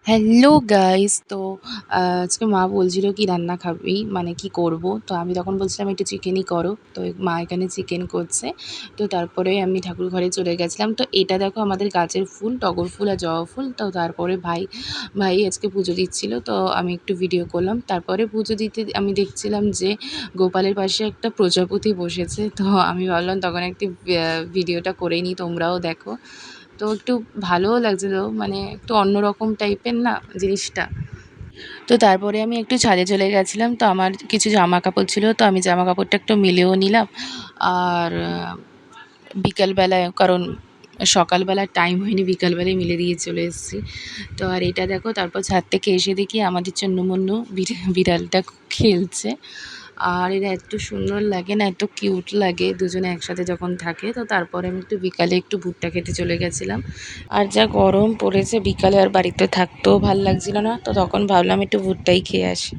Hello guys, তো আজকে মা বলছিল কি রান্না খাবি, মানে কি করব। তো আমি তখন বলছিলাম একটু চিকেনই করো। তো মা এখানে চিকেন করছে। তো তারপরে আমি ঠাকুর ঘরে চলে গেছিলাম। তো এটা দেখো আমাদের গাছের ফুল, টগর ফুল আর জবা ফুল। তো তারপরে ভাই আজকে পুজো দিচ্ছিল, তো আমি একটু ভিডিও করলাম। তারপরে পুজো দিতে আমি দেখছিলাম যে গোপালের পাশে একটা প্রজাপতি বসেছে। তো আমি ভাবলাম তখন একটি ভিডিওটা করে নিই, তোমরাও দেখো। তো একটু ভালোও লাগছিল, মানে একটু অন্যরকম টাইপের না জিনিসটা। তো তারপরে আমি একটু ছাদে চলে গেছিলাম। তো আমার কিছু জামা কাপড় ছিল, তো আমি জামা কাপড়টা একটু মিলেও নিলাম। আর বিকালবেলায়, কারণ সকালবেলার টাইম হয়নি, বিকালবেলায় মিলে দিয়ে চলে এসেছি। তো আর এটা দেখো, তারপর ছাদ থেকে এসে দেখি আমাদের চন্নমন্নু বিড়ালটা খেলছে। আর এরা এত সুন্দর লাগে না, এত কিউট লাগে দুজনে একসাথে যখন থাকে। তো তারপরে আমি একটু বিকালে একটু ভুট্টা খেতে চলে গেছিলাম। আর যা গরম পড়েছে, বিকালে আর বাড়িতে থাকতেও ভাল লাগছিল না। তো তখন ভাবলাম একটু ভুট্টাই খেয়ে আসি।